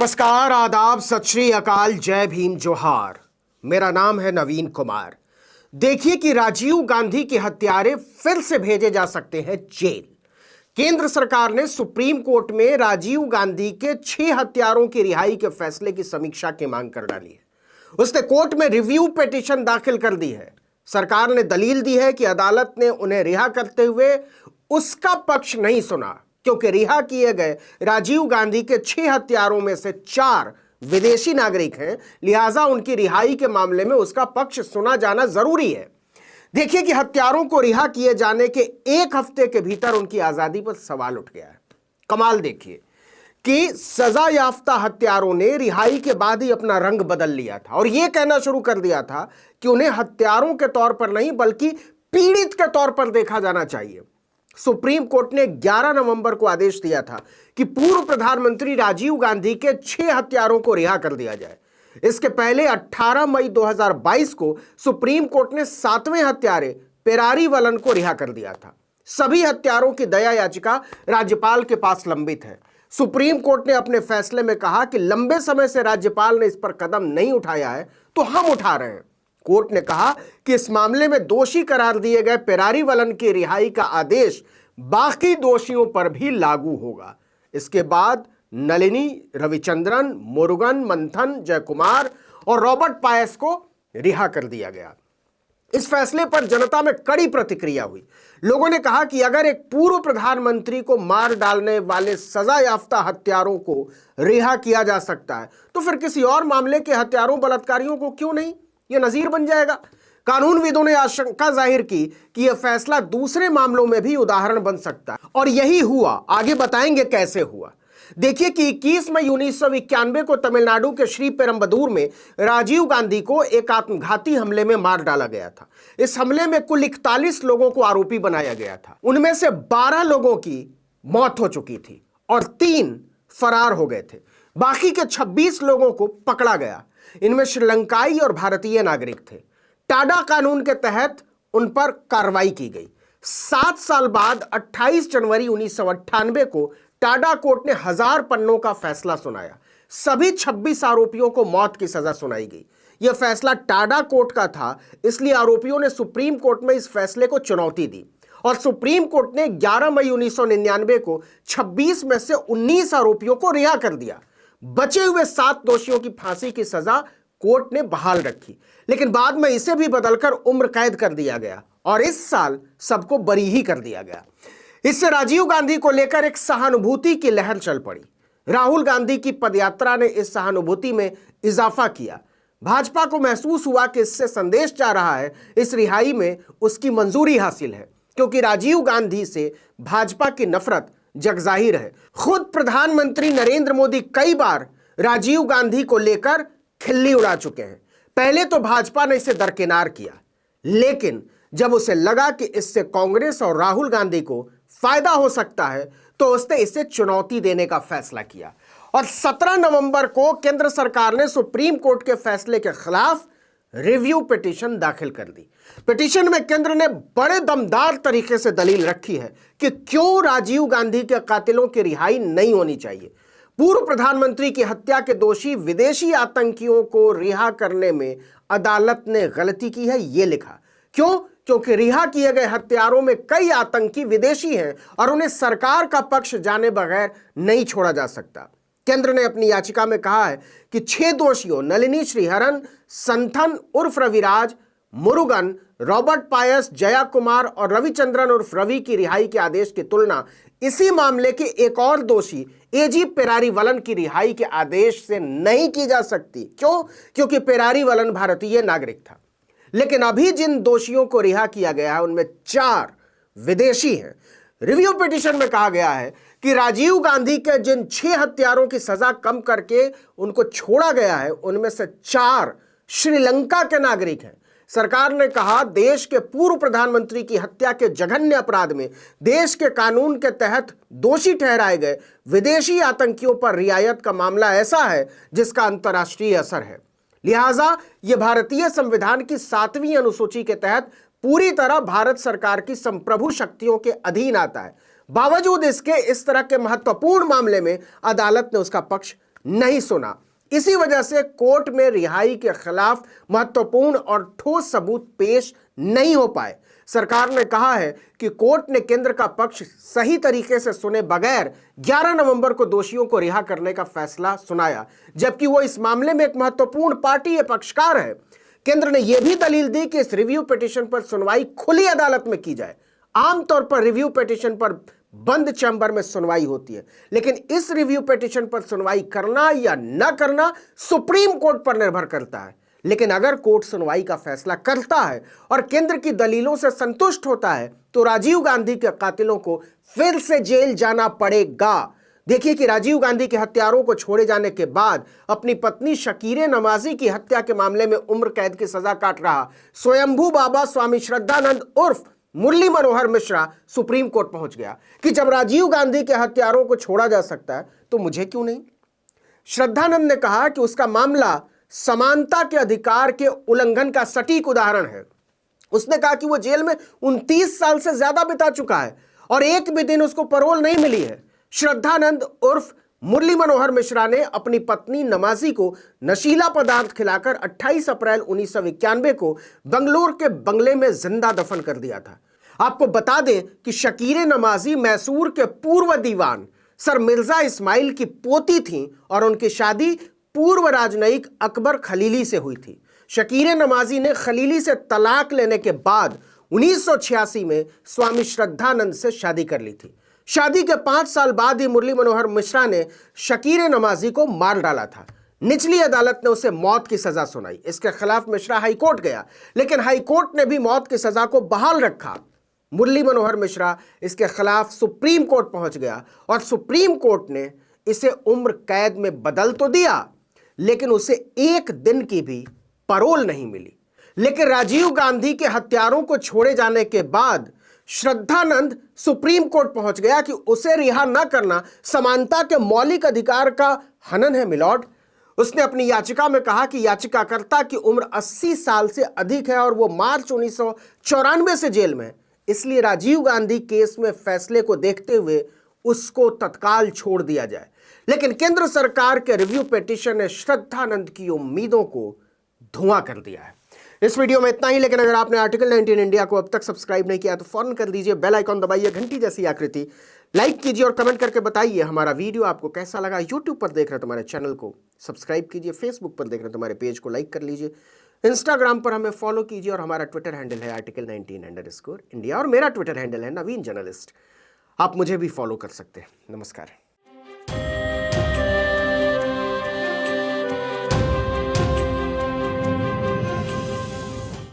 नमस्कार, आदाब, सत श्री अकाल, जय भीम, जोहार। मेरा नाम है नवीन कुमार। देखिए कि राजीव गांधी के हत्यारे फिर से भेजे जा सकते हैं जेल। केंद्र सरकार ने सुप्रीम कोर्ट में राजीव गांधी के 6 हत्यारों की रिहाई के फैसले की समीक्षा की मांग कर डाली है। उसने कोर्ट में रिव्यू पिटीशन दाखिल कर दी है। सरकार ने दलील दी है कि अदालत ने उन्हें रिहा करते हुए उसका पक्ष नहीं सुना, क्योंकि रिहा किए गए राजीव गांधी के 6 हत्यारों में से 4 विदेशी नागरिक हैं, लिहाजा उनकी रिहाई के मामले में उसका पक्ष सुना जाना जरूरी है। देखिए कि हत्यारों को रिहा किए जाने के 1 हफ्ते के भीतर उनकी आजादी पर सवाल उठ गया है। कमाल देखिए कि सजा याफ्ता हत्यारों ने रिहाई के बाद ही अपना रंग बदल लिया था और यह कहना शुरू कर दिया था कि उन्हें हत्यारों के तौर पर नहीं बल्कि पीड़ित के तौर पर देखा जाना चाहिए। सुप्रीम कोर्ट ने 11 नवंबर को आदेश दिया था कि पूर्व प्रधानमंत्री राजीव गांधी के 6 हत्यारों को रिहा कर दिया जाए। इसके पहले 18 मई 2022 को सुप्रीम कोर्ट ने 7वें हत्यारे पेरारी वलन को रिहा कर दिया था। सभी हत्यारों की दया याचिका राज्यपाल के पास लंबित है। सुप्रीम कोर्ट ने अपने फैसले में कहा कि लंबे समय से राज्यपाल ने इस पर कदम नहीं उठाया है, तो हम उठा रहे हैं। कोर्ट ने कहा कि इस मामले में दोषी करार दिए गए पेरारी वलन की रिहाई का आदेश बाकी दोषियों पर भी लागू होगा। इसके बाद नलिनी, रविचंद्रन, मुरुगन, मंथन, जयकुमार और रॉबर्ट पायस को रिहा कर दिया गया। इस फैसले पर जनता में कड़ी प्रतिक्रिया हुई। लोगों ने कहा कि अगर एक पूर्व प्रधानमंत्री को मार डालने वाले सजा याफ्ता हत्यारों को रिहा किया जा सकता है, तो फिर किसी और मामले के हत्यारों, बलात्कारियों को क्यों नहीं? यह नजीर बन जाएगा। कानूनविदों ने आशंका जाहिर की कि यह फैसला दूसरे मामलों में भी उदाहरण बन सकता है और यही हुआ। आगे बताएंगे कैसे हुआ। देखिए कि 21 मई 1991 को तमिलनाडु के श्री पेरम्बदूर में राजीव गांधी को एक आत्मघाती हमले में मार डाला गया था। इस हमले में कुल 41 लोगों को आरोपी बनाया गया था। उनमें से 12 लोगों की मौत हो चुकी थी और 3 फरार हो गए थे। बाकी के 26 लोगों को पकड़ा गया। इनमें श्रीलंकाई और भारतीय नागरिक थे। टाडा कानून के तहत उन पर कार्रवाई की गई। 7 साल बाद 28 जनवरी 1998 को टाडा कोर्ट ने 1000 पन्नों का फैसला सुनाया। सभी 26 आरोपियों को मौत की सजा सुनाई गई। यह फैसला टाडा कोर्ट का था, इसलिए आरोपियों ने सुप्रीम कोर्ट में इस फैसले को चुनौती दी और सुप्रीम कोर्ट ने 11 मई 1999 को 26 में से 19 आरोपियों को रिहा कर दिया। बचे हुए 7 दोषियों की फांसी की सजा कोर्ट ने बहाल रखी, लेकिन बाद में इसे भी बदलकर उम्र कैद कर दिया गया और इस साल सबको बरी ही कर दिया गया। इससे राजीव गांधी को लेकर एक सहानुभूति की लहर चल पड़ी। राहुल गांधी की पदयात्रा ने इस सहानुभूति में इजाफा किया। भाजपा को महसूस हुआ कि इससे संदेश जा रहा है, इस रिहाई में उसकी मंजूरी हासिल है, क्योंकि राजीव गांधी से भाजपा की नफरत जगजाहिर है। खुद प्रधानमंत्री नरेंद्र मोदी कई बार राजीव गांधी को लेकर खिल्ली उड़ा चुके हैं। पहले तो भाजपा ने इसे दरकिनार किया, लेकिन जब उसे लगा कि इससे कांग्रेस और राहुल गांधी को फायदा हो सकता है, तो उसने इसे चुनौती देने का फैसला किया और 17 नवंबर को केंद्र सरकार ने सुप्रीम कोर्ट के फैसले के खिलाफ रिव्यू पिटीशन दाखिल कर दी। पिटीशन में केंद्र ने बड़े दमदार तरीके से दलील रखी है कि क्यों राजीव गांधी के कातिलों की रिहाई नहीं होनी चाहिए। पूर्व प्रधानमंत्री की हत्या के दोषी विदेशी आतंकियों को रिहा करने में अदालत ने गलती की है, यह लिखा। क्यों? क्योंकि रिहा किए गए हत्यारों में कई आतंकी विदेशी हैं और उन्हें सरकार का पक्ष जाने बगैर नहीं छोड़ा जा सकता। केंद्र ने अपनी याचिका में कहा है कि 6 दोषियों नलिनी श्रीहरन, संथन उर्फ रविराज, मुरुगन, रॉबर्ट पायस, जया कुमार और रविचंद्रन उर्फ रवि की रिहाई के आदेश की तुलना इसी मामले के एक और दोषी एजी पेरारी वलन की रिहाई के आदेश से नहीं की जा सकती। क्यों? क्योंकि पेरारी वलन भारतीय नागरिक था। लेकिन अभी जिन दोषियों को रिहा किया गया है उनमें 4 विदेशी हैं। रिव्यू पिटीशन में कहा गया है कि राजीव गांधी के जिन 6 हत्यारों की सजा कम करके उनको छोड़ा गया है, उनमें से 4 श्रीलंका के नागरिक हैं। सरकार ने कहा, देश के पूर्व प्रधानमंत्री की हत्या के जघन्य अपराध में देश के कानून के तहत दोषी ठहराए गए विदेशी आतंकियों पर रियायत का मामला ऐसा है जिसका अंतर्राष्ट्रीय असर है। लिहाजा यह भारतीय संविधान की 7वीं अनुसूची के तहत पूरी तरह भारत सरकार की संप्रभु शक्तियों के अधीन आता है। बावजूद इसके इस तरह के महत्वपूर्ण मामले में अदालत ने उसका पक्ष नहीं सुना। इसी वजह से कोर्ट में रिहाई के खिलाफ महत्वपूर्ण और ठोस सबूत पेश नहीं हो पाए। सरकार ने कहा है कि कोर्ट ने केंद्र का पक्ष सही तरीके से सुने बगैर 11 नवंबर को दोषियों को रिहा करने का फैसला सुनाया, जबकि वो इस मामले में एक महत्वपूर्ण पार्टी या पक्षकार है। केंद्र ने यह भी दलील दी कि इस रिव्यू पिटीशन पर सुनवाई खुली अदालत में की जाए। आमतौर पर रिव्यू पिटीशन पर बंद चैम्बर में सुनवाई होती है, लेकिन इस रिव्यू पिटीशन पर सुनवाई करना या न करना सुप्रीम कोर्ट पर निर्भर करता है। लेकिन अगर कोर्ट सुनवाई का फैसला करता है और केंद्र की दलीलों से संतुष्ट होता है तो राजीव गांधी के कातिलों को फिर से जेल जाना पड़ेगा। देखिए कि राजीव गांधी के हत्यारों को छोड़े जाने के बाद अपनी पत्नी शकीरे नमाजी की हत्या के मामले में उम्र कैद की सजा काट रहा स्वयंभू बाबा स्वामी श्रद्धानंद उर्फ मुरली मनोहर मिश्रा सुप्रीम कोर्ट पहुंच गया कि जब राजीव गांधी के हत्यारों को छोड़ा जा सकता है तो मुझे क्यों नहीं। श्रद्धानंद ने कहा कि उसका मामला समानता के अधिकार के उल्लंघन का सटीक उदाहरण है। उसने कहा कि वो जेल में 29 साल से ज्यादा बिता चुका है और एक भी दिन उसको पैरोल नहीं मिली है। श्रद्धानंद उर्फ मुरली मनोहर मिश्रा ने अपनी पत्नी नमाजी को नशीला पदार्थ खिलाकर 28 अप्रैल 1991 को बंगलोर के बंगले में जिंदा दफन कर दिया था। आपको बता दें कि शकीरे नमाजी मैसूर के पूर्व दीवान सर मिर्जा इस्माइल की पोती थीं और उनकी शादी पूर्व राजनयिक अकबर खलीली से हुई थी। शकीरे नमाजी ने खलीली से तलाक लेने के बाद 1986 में स्वामी श्रद्धानंद से शादी कर ली थी। शादी के 5 साल बाद ही मुरली मनोहर मिश्रा ने शकीरे नमाजी को मार डाला था। निचली अदालत ने उसे मौत की सजा सुनाई। इसके खिलाफ मिश्रा हाईकोर्ट गया, लेकिन हाईकोर्ट ने भी मौत की सजा को बहाल रखा। मुरली मनोहर मिश्रा इसके खिलाफ सुप्रीम कोर्ट पहुंच गया और सुप्रीम कोर्ट ने इसे उम्र कैद में बदल तो दिया, लेकिन उसे एक दिन की भी पैरोल नहीं मिली। लेकिन राजीव गांधी के हत्यारों को छोड़े जाने के बाद श्रद्धानंद सुप्रीम कोर्ट पहुंच गया कि उसे रिहा न करना समानता के मौलिक अधिकार का हनन है मिलॉर्ड। उसने अपनी याचिका में कहा कि याचिकाकर्ता की उम्र 80 साल से अधिक है और वो मार्च 1994 से जेल में है, इसलिए राजीव गांधी केस में फैसले को देखते हुए उसको तत्काल छोड़ दिया जाए। लेकिन केंद्र सरकार के रिव्यू पिटीशन ने श्रद्धानंद की उम्मीदों को धुआं कर दिया है। इस वीडियो में इतना ही, लेकिन अगर आपने आर्टिकल 19 इंडिया को अब तक सब्सक्राइब नहीं किया तो फौरन कर दीजिए, बेल आइकॉन दबाइए, घंटी जैसी आकृति लाइक कीजिए और कमेंट करके बताइए हमारा वीडियो आपको कैसा लगा। यूट्यूब पर देख रहे तो हमारे चैनल को सब्सक्राइब कीजिए, फेसबुक पर देख रहे तो हमारे पेज को लाइक कर लीजिए, इंस्टाग्राम पर हमें फॉलो कीजिए और हमारा ट्विटर हैंडल है आर्टिकल 19_इंडिया और मेरा ट्विटर हैंडल है नवीन जर्नलिस्ट। आप मुझे भी फॉलो कर सकते हैं। नमस्कार।